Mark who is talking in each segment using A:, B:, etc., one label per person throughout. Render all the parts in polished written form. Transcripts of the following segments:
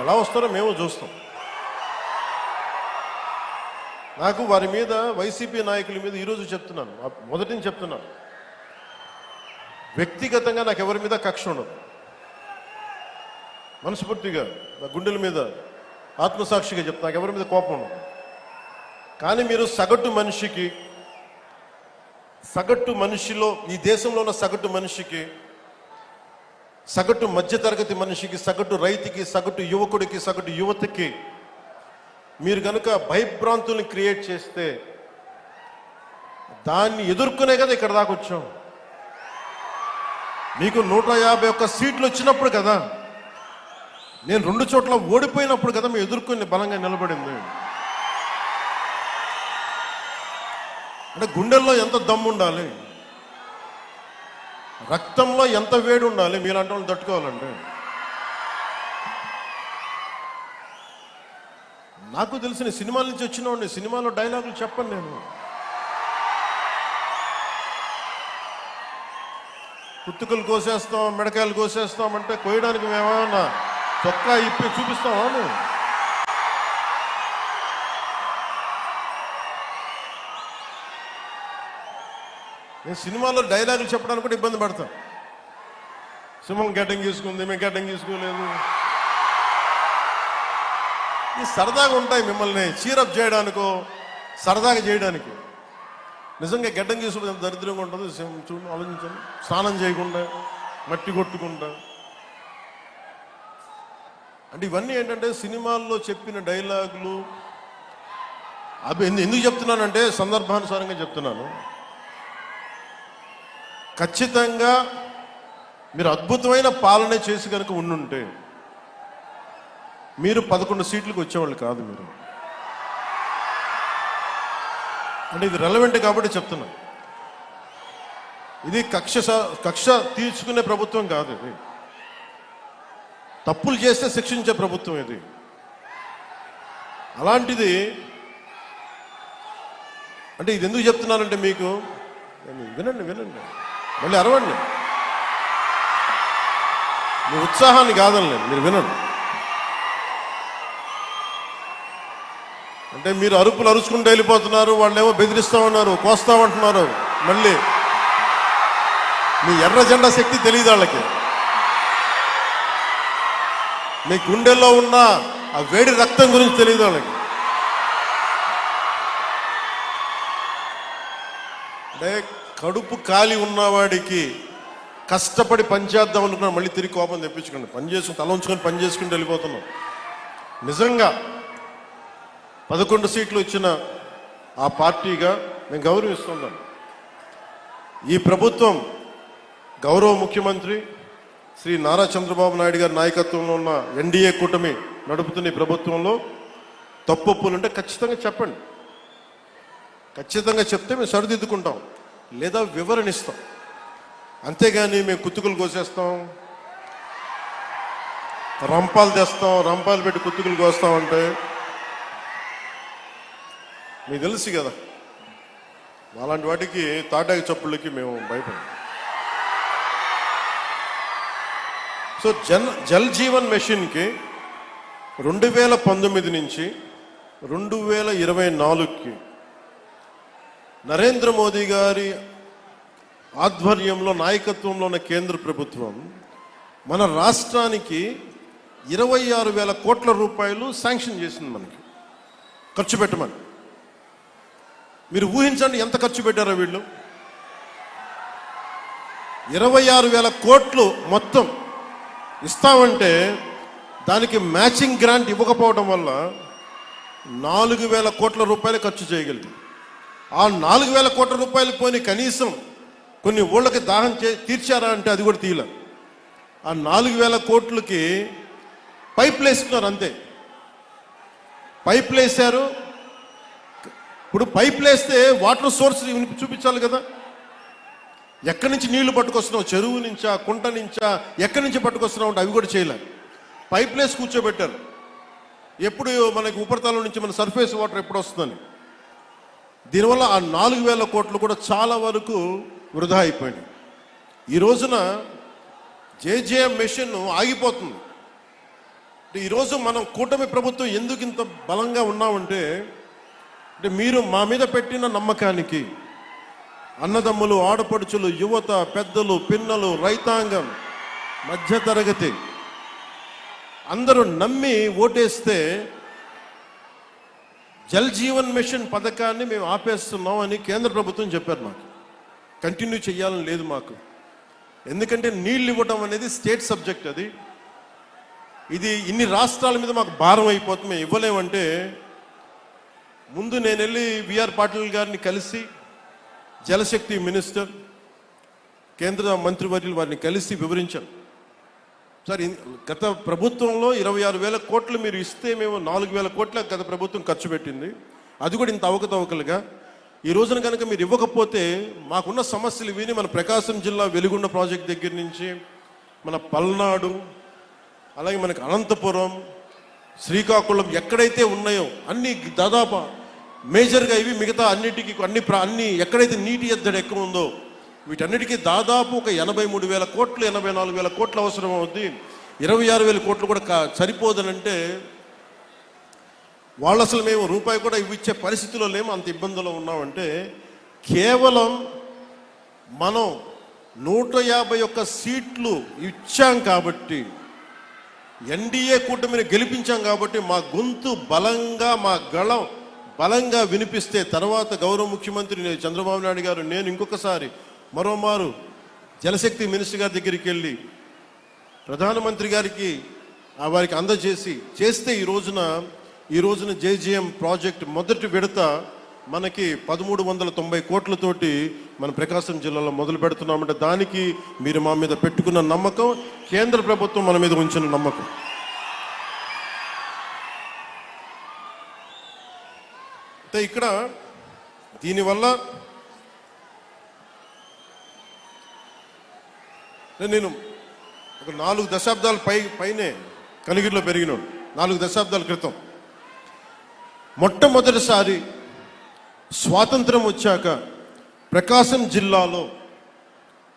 A: ఎలా వస్తారో మేము చూస్తాం. నాకు వారి మీద, వైసీపీ నాయకుల మీద ఈరోజు చెప్తున్నాను, మొదటి నుంచి చెప్తున్నాను, వ్యక్తిగతంగా నాకు ఎవరి మీద కక్ష ఉండదు. మనస్ఫూర్తిగా నా గుండెల మీద ఆత్మసాక్షిగా చెప్తా, నాకు ఎవరి మీద కోపం ఉండదు. కానీ మీరు సగటు మనిషిలో, ఈ దేశంలో ఉన్న సగటు మనిషికి, సగటు మధ్యతరగతి మనిషికి, సగటు రైతుకి, సగటు యువకుడికి, సగటు యువతకి మీరు కనుక భయభ్రాంతుల్ని క్రియేట్ చేస్తే దాన్ని ఎదుర్కొనే కదా ఇక్కడ దాకా వచ్చాం. మీకు 151 సీట్లు వచ్చినప్పుడు కదా, నేను 2 చోట్ల ఓడిపోయినప్పుడు కదా మేము ఎదుర్కొని బలంగా నిలబడింది. అంటే గుండెల్లో ఎంత దమ్ము ఉండాలి, రక్తంలో ఎంత వేడి ఉండాలి మీలాంటి వాళ్ళు తట్టుకోవాలంటే. నాకు తెలిసిన సినిమాల నుంచి వచ్చినవాడిని, సినిమాలో డైలాగులు చెప్పను నేను. కుత్తుకలు కోసేస్తాం, మిడకాయలు కోసేస్తాం అంటే కోయడానికి మేమేమన్నా చొక్కా ఇప్పి చూపిస్తామా? నేను సినిమాలో డైలాగులు చెప్పడానికి కూడా ఇబ్బంది పడతాను. సింహం గడ్డం గీసుకుంది, మేము గడ్డం గీసుకోలేదు. ఈ సరదాగా ఉంటాయి, మిమ్మల్ని చీరప్ చేయడానికో సరదాగా చేయడానికి. నిజంగా గడ్డం గీసుకుంటే ఎంత దరిద్రంగా ఉంటుంది చూడండి, ఆలోచించండి. స్నానం చేయకుండా, మట్టి కొట్టుకుంటా. అంటే ఇవన్నీ ఏంటంటే సినిమాల్లో చెప్పిన డైలాగులు. అవి ఎందుకు చెప్తున్నానంటే సందర్భానుసారంగా చెప్తున్నాను. ఖచ్చితంగా మీరు అద్భుతమైన పాలన చేసి కనుక ఉండుంటే మీరు 11 సీట్లకు వచ్చేవాళ్ళు కాదు. మీరు అంటే ఇది రెలవెంట్ కాబట్టి చెప్తున్నా. ఇది కక్ష తీర్చుకునే ప్రభుత్వం కాదు. ఇది తప్పులు చేస్తే శిక్షించే ప్రభుత్వం ఇది. అలాంటిది అంటే ఇది ఎందుకు చెప్తున్నానంటే మీకు వినండి, మళ్ళీ అరవండి. మీ ఉత్సాహాన్ని కాదనలేదు, మీరు వినండి. అంటే మీరు అరుపులు అరుచుకుంటూ వెళ్ళిపోతున్నారు, వాళ్ళు ఏమో బెదిరిస్తామన్నారు, కోస్తామంటున్నారు. మళ్ళీ మీ ఎర్ర జెండా శక్తి తెలియదు వాళ్ళకి. మీ గుండెల్లో ఉన్న ఆ వేడి రక్తం గురించి తెలియదు వాళ్ళకి. అంటే కడుపు కాలి ఉన్నవాడికి కష్టపడి పనిచేద్దాం అనుకున్నా మళ్ళీ తిరిగి కోపం తెప్పించుకోండి. పని చేసుకుని తల ఉంచుకొని పని చేసుకుంటూ వెళ్ళిపోతున్నాం. నిజంగా 11 సీట్లు వచ్చిన ఆ పార్టీగా మేము గౌరవిస్తున్నాం. ఈ ప్రభుత్వం గౌరవ ముఖ్యమంత్రి శ్రీ నారా చంద్రబాబు నాయుడు గారి నాయకత్వంలో ఉన్న ఎన్డీఏ కూటమి నడుపుతున్న ఈ ప్రభుత్వంలో తప్పులుంటే ఖచ్చితంగా చెప్పండి. ఖచ్చితంగా చెప్తే మేము సరిదిద్దుకుంటాం, లేదా వివరణ ఇస్తాం. అంతేగాని మేము కుత్తుకులు కోసేస్తాం, రంపాలు తెస్తాం, రంపాలు పెట్టి కుత్తుకులు కోస్తామంటే మీకు తెలుసు కదా, అలాంటి వాటికి తాటాకి చప్పుళ్ళకి మేము భయపడం. సో జల్ జీవన్ మిషన్కి 2019 నుంచి 2024కి నరేంద్ర మోదీ గారి ఆధ్వర్యంలో నాయకత్వంలో ఉన్న కేంద్ర ప్రభుత్వం మన రాష్ట్రానికి 26,000 కోట్ల రూపాయలు శాంక్షన్ చేసింది, మనకి ఖర్చు పెట్టమని. మీరు ఊహించండి ఎంత ఖర్చు పెట్టారో వీళ్ళు. 26,000 కోట్లు మొత్తం ఇస్తామంటే దానికి మ్యాచింగ్ గ్రాంట్ ఇవ్వకపోవడం వల్ల 4,000 కోట్ల రూపాయలు ఖర్చు చేయగలిగాం. ఆ 4,000 కోట్ల రూపాయలు పోని కనీసం కొన్ని ఊళ్ళకి దాహం తీర్చారా అంటే అది కూడా తీయలే. ఆ 4,000 కోట్లకి పైపులు వేసుకున్నారు, అంతే. పైపులు వేశారు. ఇప్పుడు పైపులు వేస్తే వాటర్ సోర్స్ చూపించాలి కదా. ఎక్కడి నుంచి నీళ్లు పట్టుకొస్తున్నావు, చెరువు నుంచా, కుంట నుంచా, ఎక్కడి నుంచి పట్టుకొస్తున్నావు అంటే అవి కూడా చేయలే. పైపులు వేసి కూర్చోబెట్టారు. ఎప్పుడు మనకి ఉపరితలం నుంచి మన సర్ఫేస్ వాటర్ ఎప్పుడు వస్తుందని. దీనివల్ల ఆ 4,000 కోట్లు కూడా చాలా వరకు వృధా అయిపోయింది. ఈ రోజున జేజేఎం మిషన్ ఆగిపోతుంది. ఈరోజు మనం కూటమి ప్రభుత్వం ఎందుకు ఇంత బలంగా ఉన్నామంటే మీరు మా మీద పెట్టిన నమ్మకానికి అన్నదమ్ములు, ఆడపడుచులు, యువత, పెద్దలు, పిన్నలు, రైతాంగం, మధ్యతరగతి అందరూ నమ్మి ఓటేస్తే జల్ జీవన్ మిషన్ పథకాన్ని మేము ఆపేస్తున్నాం అని కేంద్ర ప్రభుత్వం చెప్పారు. మాకు కంటిన్యూ చేయాలని లేదు మాకు. ఎందుకంటే నీళ్ళు ఇవ్వడం అనేది స్టేట్ సబ్జెక్ట్. ఇది ఇన్ని రాష్ట్రాల మీద మాకు భారం అయిపోతుంది, మేము ఇవ్వలేమంటే ముందు నేను వెళ్ళి విఆర్ పాటిల్ గారిని కలిసి, జలశక్తి మినిస్టర్, కేంద్ర మంత్రివర్యులు వారిని కలిసి వివరించాను. సార్, గత ప్రభుత్వంలో 26,000 కోట్లు మీరు ఇస్తే మేము 4,000 కోట్ల గత ప్రభుత్వం ఖర్చు పెట్టింది. అది కూడా ఇంత అవకతవకలుగా. ఈ రోజున కనుక మీరు ఇవ్వకపోతే మాకున్న సమస్యలు విని మన ప్రకాశం జిల్లా వెలుగొండ ప్రాజెక్ట్ దగ్గర నుంచి మన పల్నాడు, అలాగే మనకి అనంతపురం, శ్రీకాకుళం ఎక్కడైతే ఉన్నాయో అన్ని దాదాపు మేజర్గా ఇవి, మిగతా అన్నిటికీ అన్ని ఎక్కడైతే నీటి ఎద్దడి ఎక్కువ ఉందో వీటన్నిటికీ దాదాపు ఒక 83,000 కోట్లు, 84,000 కోట్లు అవసరం అవుద్ది. 26,000 కోట్లు కూడా సరిపోదనంటే వాళ్ళు అసలు మేము రూపాయి కూడా ఇచ్చే పరిస్థితిలో లేము, అంత ఇబ్బందుల్లో ఉన్నామంటే కేవలం మనం 151 సీట్లు ఇచ్చాం కాబట్టి, ఎన్డీఏ కూటమిని గెలిపించాం కాబట్టి మా గొంతు బలంగా, మా గళం బలంగా వినిపిస్తే తర్వాత గౌరవ ముఖ్యమంత్రి చంద్రబాబు నాయుడు గారు, నేను ఇంకొకసారి మరోమారు జలశక్తి మినిస్టర్ గారి దగ్గరికి వెళ్ళి ప్రధానమంత్రి గారికి వారికి చేస్తే ఈ రోజున జేజీఎం ప్రాజెక్ట్ మొదటి విడత మనకి 1,390 కోట్లతోటి మన ప్రకాశం జిల్లాలో మొదలు పెడుతున్నామంటే దానికి మీరు మా మీద పెట్టుకున్న నమ్మకం, కేంద్ర ప్రభుత్వం మన మీద ఉంచిన నమ్మకం. అంటే ఇక్కడ దీనివల్ల నేను ఒక 4 దశాబ్దాల పైనే కనిగిరిలో పెరిగినాడు. 4 దశాబ్దాల క్రితం మొట్టమొదటిసారి స్వాతంత్రం వచ్చాక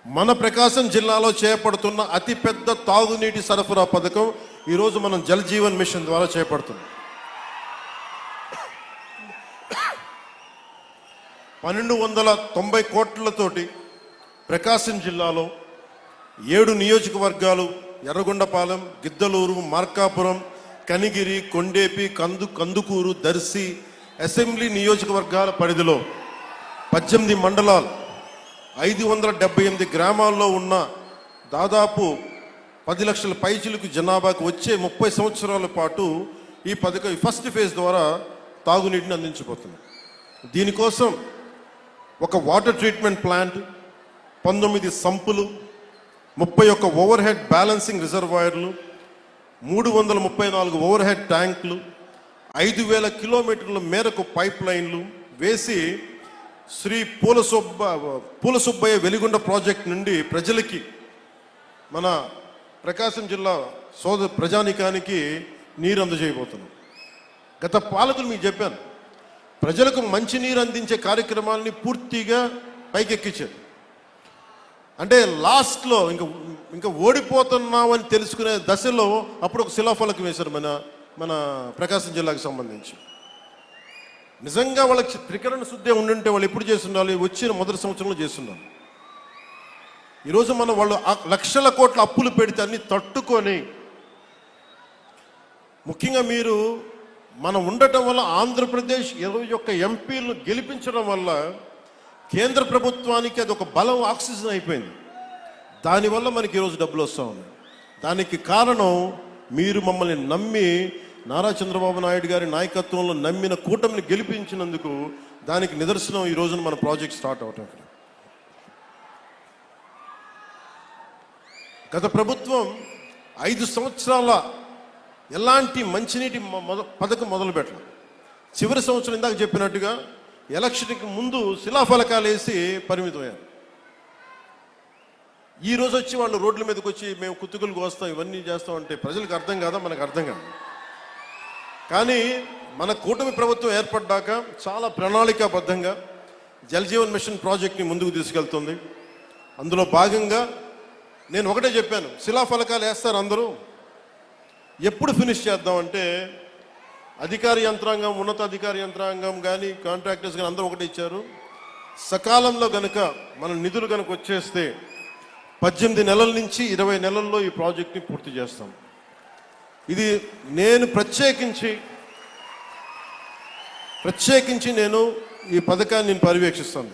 A: మన ప్రకాశం జిల్లాలో చేపడుతున్న అతిపెద్ద తాగునీటి సరఫరా పథకం ఈరోజు మనం జల్ జీవన్ మిషన్ ద్వారా చేపడుతున్నాం. 1,290 కోట్లతోటి ప్రకాశం జిల్లాలో 7 నియోజకవర్గాలు, ఎర్రగొండపాలెం, గిద్దలూరు, మార్కాపురం, కనిగిరి, కొండేపి, కందుకూరు, దర్శి అసెంబ్లీ నియోజకవర్గాల పరిధిలో 18 మండలాలు, 578 గ్రామాల్లో ఉన్న దాదాపు 10 లక్షల పైచిలకు జనాభాకు వచ్చే 30 సంవత్సరాల పాటు ఈ పథకం ఫస్ట్ ఫేజ్ ద్వారా తాగునీటిని అందించబోతుంది. దీనికోసం ఒక water treatment plant, 19 సంపులు, 31 over head balancing రిజర్వాయర్లు, 334 ఓవర్ హెడ్ ట్యాంకులు, 5,000 కిలోమీటర్ల మేరకు పైప్ లైన్లు వేసి శ్రీ పూలసుబ్బయ్య వెలిగొండ ప్రాజెక్ట్ నుండి ప్రజలకి, మన ప్రకాశం జిల్లా ప్రజానికానికి నీరు అందజేయబోతున్నాం. గత పాలకులు మీకు చెప్పాను, ప్రజలకు మంచినీరు అందించే కార్యక్రమాలని పూర్తిగా పైకెక్కించారు. అంటే లాస్ట్లో ఇంకా ఓడిపోతున్నామని తెలుసుకునే దశలో అప్పుడు ఒక శిలాఫలకం వేశారు మన ప్రకాశం జిల్లాకు సంబంధించి. నిజంగా వాళ్ళకి త్రికరణ శుద్ధి ఉండుంటే వాళ్ళు ఎప్పుడు చేస్తుండాలి? వచ్చిన మొదటి సంవత్సరంలో చేస్తున్నారు. ఈరోజు వాళ్ళు లక్షల కోట్ల అప్పులు పెడితే అన్ని తట్టుకొని, ముఖ్యంగా మీరు మనం ఉండటం వల్ల ఆంధ్రప్రదేశ్ 21 ఎంపీలను గెలిపించడం వల్ల కేంద్ర ప్రభుత్వానికి అది ఒక బలం, ఆక్సిజన్ అయిపోయింది. దానివల్ల మనకి ఈరోజు డబ్బులు వస్తూ ఉన్నాయి. దానికి కారణం మీరు మమ్మల్ని నమ్మి, నారా చంద్రబాబు నాయుడు గారి నాయకత్వంలో నమ్మిన కూటమిని గెలిపించినందుకు దానికి నిదర్శనం ఈ రోజున మన ప్రాజెక్ట్ స్టార్ట్ అవటం. గత ప్రభుత్వం 5 సంవత్సరాల ఎలాంటి మంచినీటి పథకం మొదలు పెట్టాలి. చివరి సంవత్సరం ఇందాక చెప్పినట్టుగా ఎలక్షన్కి ముందు శిలాఫలకాలు వేసి పరిమితమయ్యారు. ఈ రోజు వచ్చి వాళ్ళు రోడ్ల మీదకి వచ్చి మేము కుతుకులు కోస్తాం, ఇవన్నీ చేస్తామంటే ప్రజలకు అర్థం కాదా? మనకు అర్థం కాదు. కానీ మన కూటమి ప్రభుత్వం ఏర్పడ్డాక చాలా ప్రణాళికాబద్ధంగా జల్ జీవన్ మిషన్ ప్రాజెక్ట్ని ముందుకు తీసుకెళ్తుంది. అందులో భాగంగా నేను ఒకటే చెప్పాను, శిలాఫలకాలు వేస్తారు అందరూ, ఎప్పుడు ఫినిష్ చేద్దామంటే అధికార యంత్రాంగం, ఉన్నతాధికార యంత్రాంగం కానీ కాంట్రాక్టర్స్ కానీ అందరూ ఒకటి ఇచ్చారు. సకాలంలో గనుక మన నిధులు కనుక వచ్చేస్తే 18 నెలల నుంచి 20 నెలల్లో ఈ ప్రాజెక్ట్ని పూర్తి చేస్తాం. ఇది నేను ప్రత్యేకించి నేను ఈ పథకాన్ని పర్యవేక్షిస్తాను.